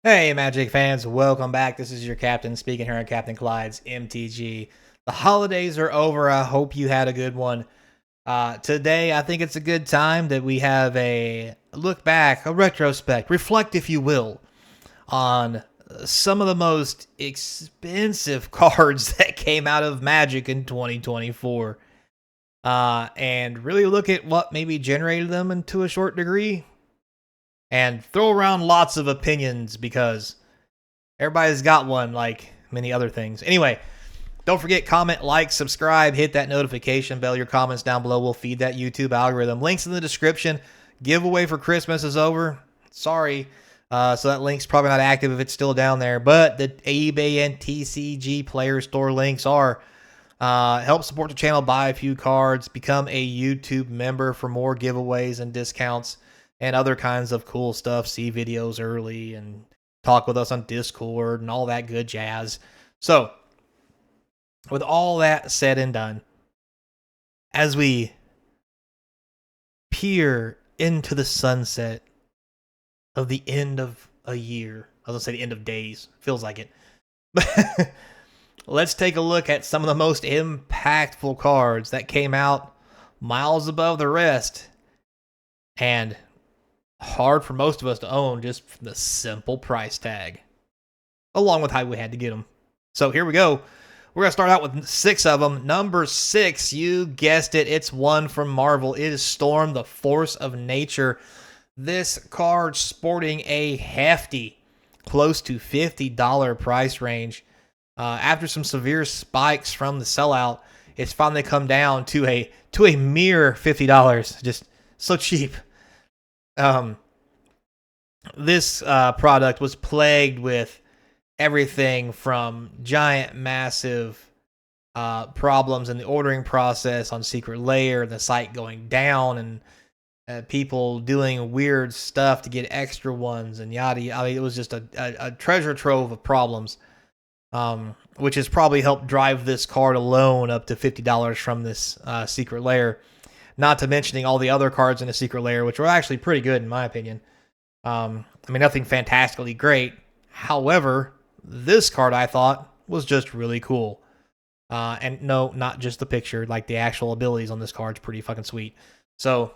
Hey, Magic fans, welcome back. This is your captain speaking here on CapnclydesMTG. The holidays are over. I hope you had a good one. Today, I think it's a good time that we have a look back, a retrospect, reflect, if you will, on some of the most expensive cards that came out of Magic in 2024. And really look at what maybe generated them into a short degree and throw around lots of opinions because everybody's got one, like many other things. Anyway, don't forget, comment, like, subscribe, hit that notification bell. Your comments down below will feed that YouTube algorithm. Links in the description. Giveaway for Christmas is over. Sorry. So that link's probably not active if it's still down there. But the eBay and TCG player store links are. Help support the channel, buy a few cards, become a YouTube member for more giveaways and discounts and other kinds of cool stuff. See videos early and talk with us on Discord and all that good jazz. So, with all that said and done, as we peer into the sunset of the end of a year, I was going to say the end of days, feels like it. Let's take a look at some of the most impactful cards that came out miles above the rest and hard for most of us to own just from the simple price tag, along with how we had to get them. So here we go. We're going to start out with 6 of them. Number 6, you guessed it, it's one from Marvel. It is Storm, the Force of Nature. This card sporting a hefty, close to $50 price range. After some severe spikes from the sellout, it's finally come down to a mere $50. Just so cheap. This product was plagued with everything from giant, massive problems in the ordering process on Secret Lair, the site going down, and people doing weird stuff to get extra ones and yada yada. I mean, it was just a treasure trove of problems, which has probably helped drive this card alone up to $50 from this Secret Lair. Not to mentioning all the other cards in the Secret Lair, which were actually pretty good in my opinion. I mean, nothing fantastically great. However, this card I thought was just really cool. And no, not just the picture, like the actual abilities on this card's pretty fucking sweet. So,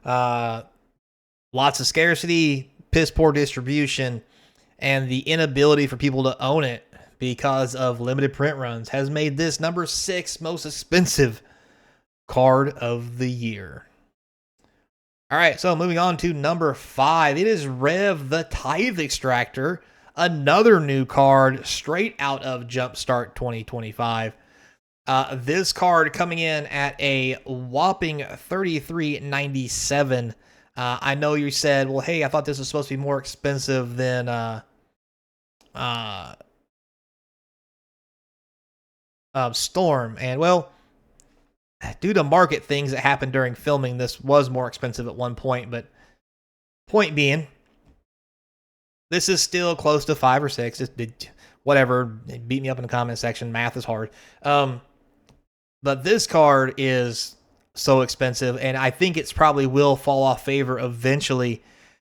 lots of scarcity, piss poor distribution, and the inability for people to own it because of limited print runs has made this number 6 most expensive card of the year. All right, so moving on to number 5. It is Rev the Tithe Extractor, another new card straight out of Jumpstart 2025. This card coming in at a whopping $33.97. I know you said, well, hey, I thought this was supposed to be more expensive than Storm. And, well, due to market things that happened during filming, this was more expensive at one point. But point being, this is still close to 5 or 6. Whatever, beat me up in the comment section. Math is hard. But this card is so expensive, and I think it's probably will fall off favor eventually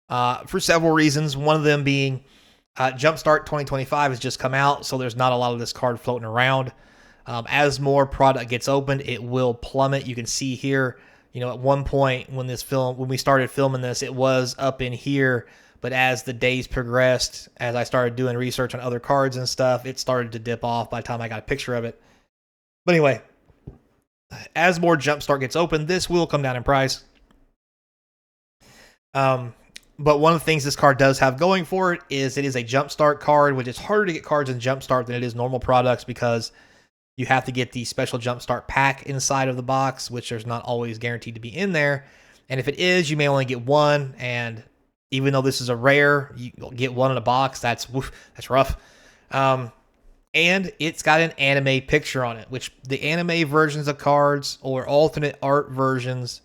for several reasons. One of them being Jumpstart 2025 has just come out, so there's not a lot of this card floating around. As more product gets opened, it will plummet. You can see here, you know, at one point when we started filming this, it was up in here. But as the days progressed, as I started doing research on other cards and stuff, it started to dip off by the time I got a picture of it. But anyway, as more Jumpstart gets open, this will come down in price. But one of the things this card does have going for it is a Jumpstart card, which is harder to get cards in Jumpstart than it is normal products because you have to get the special Jumpstart pack inside of the box, which there's not always guaranteed to be in there. And if it is, you may only get one. And even though this is a rare, you get one in a box. That's rough. And it's got an anime picture on it, which the anime versions of cards or alternate art versions,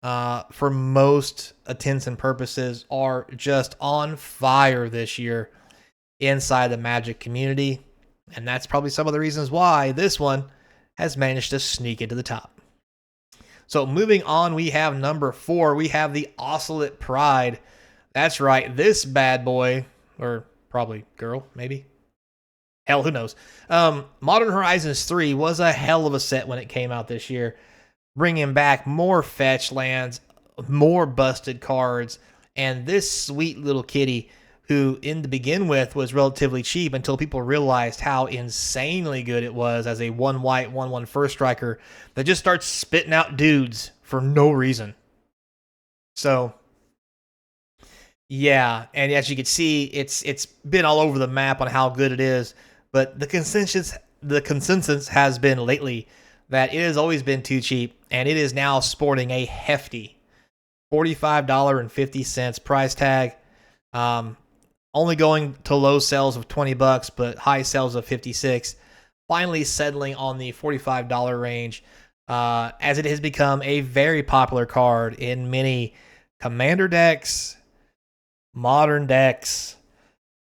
for most intents and purposes, are just on fire this year inside the Magic community. And that's probably some of the reasons why this one has managed to sneak into the top. So moving on, we have number 4. We have the Oscillate Pride. That's right. This bad boy, or probably girl, maybe. Hell, who knows? Modern Horizons 3 was a hell of a set when it came out this year, bringing back more fetch lands, more busted cards, and this sweet little kitty who, in to begin with, was relatively cheap until people realized how insanely good it was as a 1-white, 1/1 first striker that just starts spitting out dudes for no reason. So, yeah, and as you can see, it's been all over the map on how good it is, but the consensus has been lately that it has always been too cheap, and it is now sporting a hefty $45.50 price tag. Only going to low sales of $20, but high sales of $56. Finally settling on the $45 range, as it has become a very popular card in many commander decks, modern decks,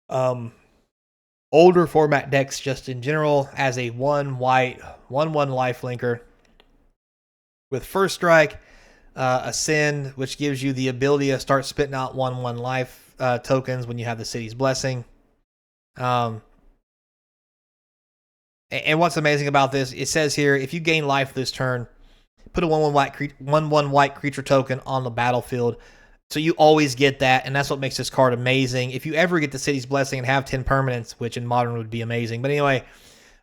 older format decks just in general, as a 1-white, 1/1 lifelinker with first strike, Ascend, which gives you the ability to start spitting out 1/1 life tokens when you have the City's Blessing. And what's amazing about this, it says here, if you gain life this turn, put a 1/1 white creature token on the battlefield. So you always get that, and that's what makes this card amazing. If you ever get the City's Blessing and have 10 permanents, which in Modern would be amazing. But anyway,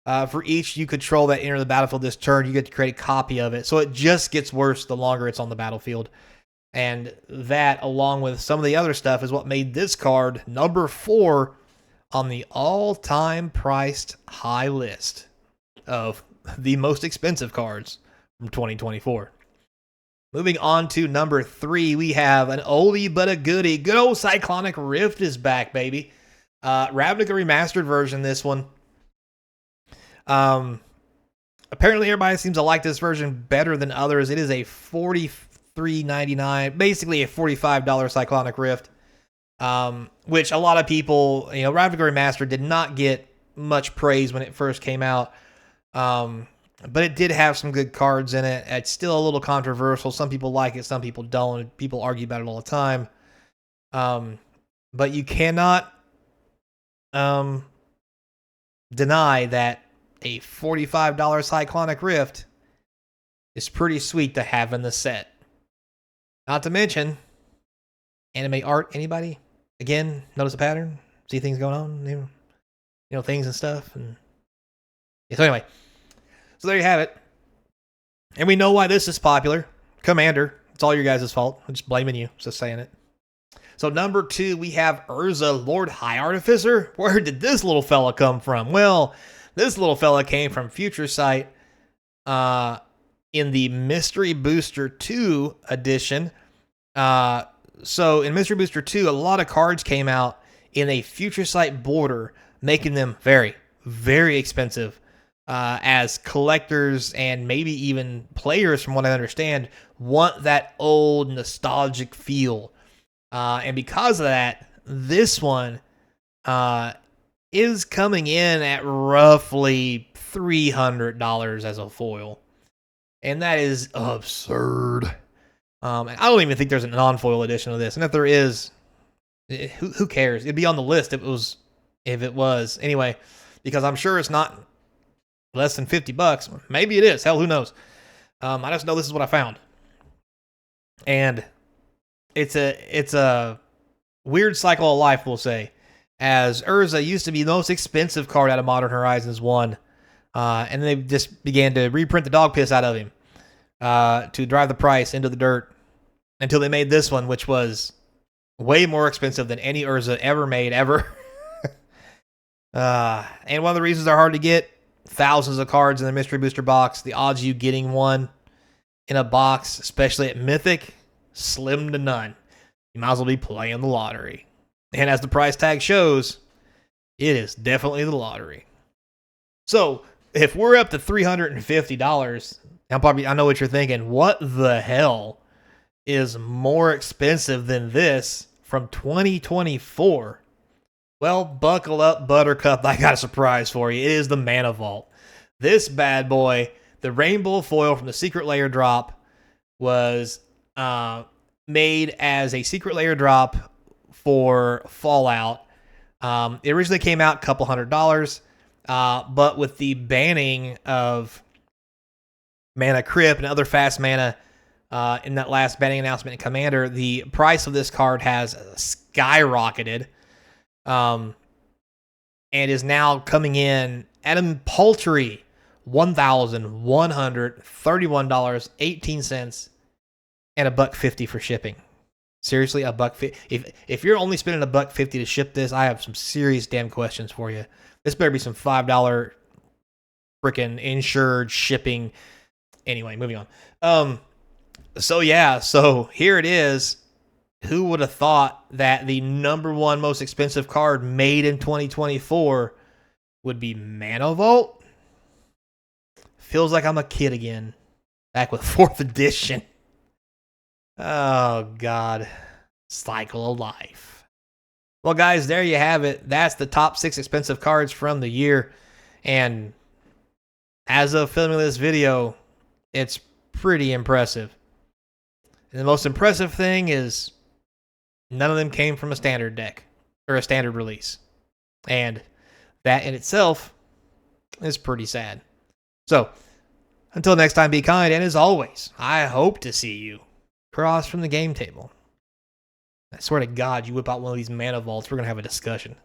for each you control that enter the battlefield this turn, you get to create a copy of it. So it just gets worse the longer it's on the battlefield. And that, along with some of the other stuff, is what made this card number 4 on the all-time priced high list of the most expensive cards from 2024. Moving on to number 3, we have an oldie but a goodie. Good old Cyclonic Rift is back, baby. Ravnica Remastered version, this one. Apparently everybody seems to like this version better than others. It is a $43.99, basically a $45 Cyclonic Rift, which a lot of people, Ravnica Remastered did not get much praise when it first came out. But it did have some good cards in it. It's still a little controversial. Some people like it, some people don't. People argue about it all the time. But you cannot deny that a $45 Cyclonic Rift is pretty sweet to have in the set. Not to mention, anime art, anybody? Again, notice a pattern? See things going on? Things and stuff. And yeah, so anyway. So there you have it. And we know why this is popular. Commander. It's all your guys' fault. I'm just blaming you. Just saying it. So number 2, we have Urza, Lord High Artificer. Where did this little fella come from? Well, this little fella came from Future Sight in the Mystery Booster 2 edition. So in Mystery Booster 2, a lot of cards came out in a Future Sight border, making them very, very expensive. As collectors and maybe even players, from what I understand, want that old nostalgic feel. And because of that, this one is coming in at roughly $300 as a foil. And that is absurd. And I don't even think there's a non-foil edition of this. And if there is, who cares? It'd be on the list if it was. Anyway, because I'm sure it's not less than $50. Maybe it is. Hell, who knows? I just know this is what I found. And it's a weird cycle of life, we'll say. As Urza used to be the most expensive card out of Modern Horizons 1. And they just began to reprint the dog piss out of him to drive the price into the dirt until they made this one, which was way more expensive than any Urza ever made, ever. And one of the reasons they're hard to get, thousands of cards in the Mystery Booster box. The odds of you getting one in a box, especially at Mythic, slim to none. You might as well be playing the lottery. And as the price tag shows, it is definitely the lottery. So, if we're up to $350, I know what you're thinking. What the hell is more expensive than this from 2024? Well, buckle up, Buttercup. I got a surprise for you. It is the Mana Vault. This bad boy, the rainbow foil from the Secret Lair drop, was made as a Secret Lair drop for Fallout. It originally came out a couple $100, but with the banning of Mana Crypt and other fast mana in that last banning announcement in Commander, the price of this card has skyrocketed, and is now coming in at a paltry $1,131.18 and $1.50 for shipping. Seriously, $1.50. If you're only spending $1.50 to ship this, I have some serious damn questions for you. This better be some $5 freaking insured shipping. Anyway, moving on. So here it is. Who would have thought that the #1 most expensive card made in 2024 would be Mana Vault? Feels like I'm a kid again, back with 4th edition. Oh, God. Cycle of life. Well, guys, there you have it. That's the top 6 expensive cards from the year. And as of filming this video, it's pretty impressive. And the most impressive thing is none of them came from a standard deck or a standard release. And that in itself is pretty sad. So, until next time, be kind. And as always, I hope to see you across from the game table. I swear to God, you whip out one of these Mana Vaults, we're going to have a discussion.